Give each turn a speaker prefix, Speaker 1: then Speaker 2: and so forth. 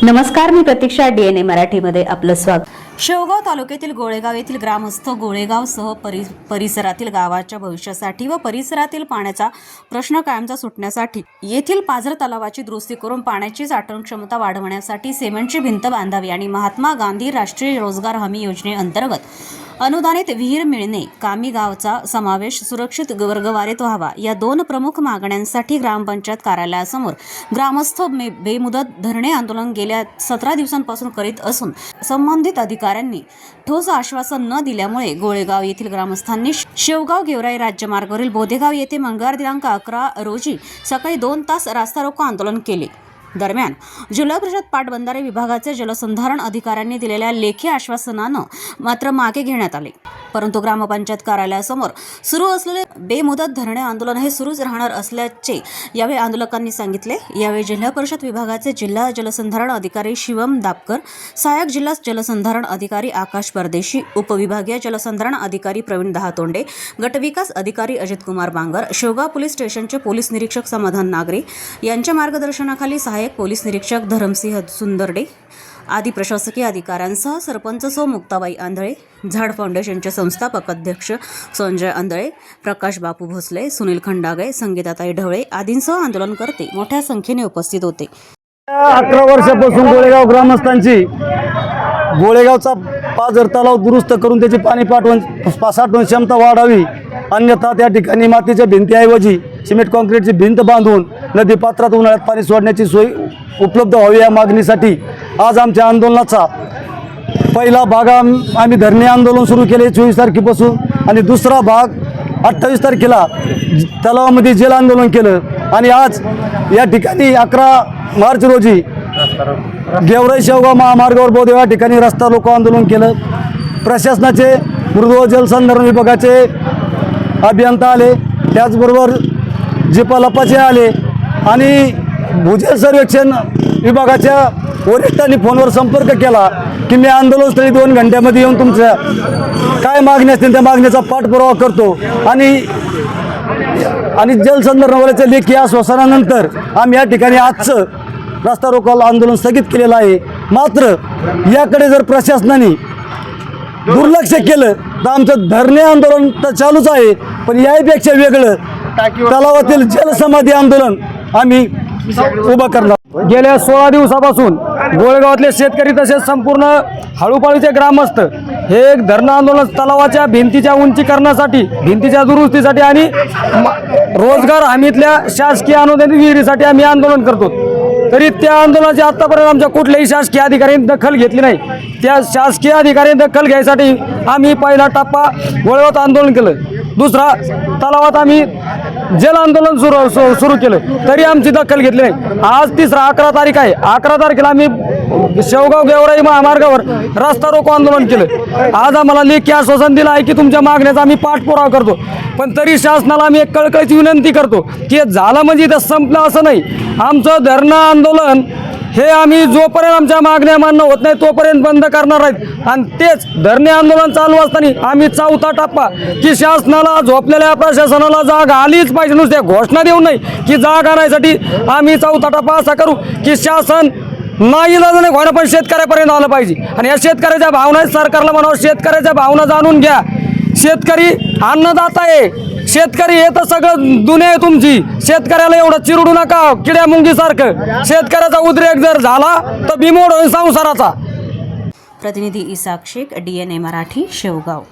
Speaker 1: नमस्कार, मी प्रतीक्षा. DNA मराठीमध्ये आपलं स्वागत.
Speaker 2: शेवगाव तालुक्यातील गोळेगाव येथील ग्रामस्थ गोळेगावसह परिसरातील गावाच्या भविष्यासाठी व परिसरातील पाण्याचा प्रश्न कायमचा सुटण्यासाठी येथील पाझर तलावाची दुरुस्ती करून पाण्याची साठवण क्षमता वाढवण्यासाठी सिमेंटची भिंत बांधावी आणि महात्मा गांधी राष्ट्रीय रोजगार हमी योजनेअंतर्गत अनुदानित विहीर मिळणे, कामी गावचा समावेश सुरक्षित वर्गवारीत व्हावा या दोन प्रमुख मागण्यांसाठी ग्रामपंचायत कार्यालयासमोर ग्रामस्थ बेमुदत धरणे आंदोलन गेल्या 17 दिवसांपासून करीत असून संबंधित अधिकाऱ्यांनी ठोस आश्वासन न दिल्यामुळे गोळेगाव येथील ग्रामस्थांनी शेवगाव गेवराई राज्यमार्गावरील बोधेगाव येथे मंगळवार दिनांक 11 रोजी सकाळी 2 तास रास्ता रोको आंदोलन केले. दरम्यान जिल्हा परिषद पाटबंधारे विभागाचे जलसंधारण अधिकाऱ्यांनी दिलेल्या लेखी आश्वासनानं मात्र मागे घेण्यात आले. परंतु ग्रामपंचायत कार्यालयासमोर सुरू असलेले बेमुदत धरणे आंदोलन हे सुरूच राहणार असल्याचे यावेळी आंदोलकांनी सांगितले. यावेळी जिल्हा परिषद विभागाचे जिल्हा जलसंधारण अधिकारी शिवम दापकर, सहाय्यक जिल्हा जलसंधारण अधिकारी आकाश परदेशी, उपविभागीय जलसंधारण अधिकारी प्रवीण दहातोंडे, गटविकास अधिकारी अजित कुमार बांगर, शेवगाव पोलीस स्टेशनचे पोलीस निरीक्षक समाधान नागरे यांच्या मार्गदर्शनाखाली सहाय्यक पोलीस निरीक्षक धरमसिंह सुंदरडे आदी प्रशासकीय अधिकाऱ्यांसह सरपंच सौ मुक्ताबाई आंधळे, झाड फाउंडेशनचे संस्थापक अध्यक्ष संजय आंधळे, प्रकाश बापू भोसले, सुनील खंडागळे, संगीताताई ढवळे आदींसह आंदोलनकर्ते मोठ्या संख्येने उपस्थित होते.
Speaker 3: 11 वर्षापासून गोळेगाव ग्रामस्थांची गोळेगावचा पाझर तलाव दुरुस्त करून त्याची पाणी साठवण क्षमता वाढावी, अन्यथा त्या ठिकाणी मातीच्या भिंतीऐवजी सिमेंट कॉन्क्रीटची भिंत बांधून नदी पात्रात उन्हाळ्यात पाणी सोडण्याची सोय उपलब्ध व्हावी या मागणीसाठी आज आमच्या आंदोलनाचा पहिला भाग आम्ही धरणे आंदोलन सुरू केले 24 तारखेपासून आणि दुसरा भाग 28 तारखेला तलावामध्ये जल आंदोलन केलं आणि आज या ठिकाणी 11 मार्च रोजी गेवराई शेवगाव महामार्गावर बोधेगाव या ठिकाणी रस्ता रोको आंदोलन केलं. प्रशासनाचे मृद जलसंधारण विभागाचे अभियंता आले, त्याचबरोबर जिपालपाचे आले आणि भूजल सर्वेक्षण विभागाच्या वरिष्ठांनी फोनवर संपर्क केला की मी आंदोलनस्थळी 2 घंट्यामध्ये येऊन तुमच्या काय मागणी असतील त्या मागणीचा पाठपुरावा करतो आणि जलसंधारणवाल्याच्या लेखी आश्वासनानंतर आम्ही या ठिकाणी आजचं रस्ता रोको आंदोलन स्थगित केलेलं आहे. मात्र याकडे जर प्रशासनाने दुर्लक्ष केलं तर आमचं धरणे आंदोलन तर चालूच आहे, पण यापेक्षा वेगळं तलावातील जलसमाधी आंदोलन आम्ही उभं करणार. गेल्या 16 दिवसापासून गोळेगावातले शेतकरी तसेच संपूर्ण हळूपाळूचे ग्रामस्थ हे एक धरणं आंदोलन तलावाच्या भिंतीच्या उंचीकरणासाठी, भिंतीच्या दुरुस्तीसाठी आणि रोजगार हमीतल्या शासकीय अनुदानित विहिरीसाठी आम्ही आंदोलन करतो. तरी त्या आंदोलनाची आत्तापर्यंत आमच्या कुठल्याही शासकीय अधिकाऱ्यांनी दखल घेतली नाही. त्या शासकीय अधिकाऱ्यांनी दखल घ्यायसाठी आम्ही पहिला टप्पा गोळेगावात आंदोलन केलं, दुसरा तलावात आम्ही जल आंदोलन सुरू केलं, तरी आमची दखल घेतली नाही. आज तिसरा 11 तारीख आहे. 11 तारखेला आम्ही शेवगाव गेवराई महामार्गावर रस्ता रोको आंदोलन केलं. आज आम्हाला लेखी आश्वासन दिलं आहे की तुमच्या मागण्याचा आम्ही पाठपुरावा करतो, पण तरी शासनाला आम्ही एक कळकळीची विनंती करतो की झालं म्हणजे इथं संपलं असं नाही. आमचं धरणं आंदोलन हे आम्ही जोपर्यंत आमच्या मागण्या मान्य होत नाही तोपर्यंत बंद करणार आहेत. आणि तेच धरणे आंदोलन चालू असताना आम्ही चौथा टप्पा की शासनाला, झोपलेल्या प्रशासनाला जाग आलीच पाहिजे, नुसत्या घोषणा देऊ नाही की जाग आणण्यासाठी आम्ही चौथा टप्पा असा करू की शासन नाही जाणं व्हायला पण शेतकऱ्यापर्यंत आलं पाहिजे. आणि या शेतकऱ्याच्या भावना आहेत, सरकारला म्हणावं शेतकऱ्याच्या भावना जाणून घ्या. शेतकरी अन्नदाता आहे, शेतकरी हे तर सगळं दुनिया आहे तुमची. शेतकऱ्याला एवढं चिरडू नका किड्या मुंगीसारखं. शेतकऱ्याचा उद्रेक जर झाला तर बिमोड होईल संसाराचा.
Speaker 2: प्रतिनिधी इसाक शेख, DNA मराठी, शेवगाव.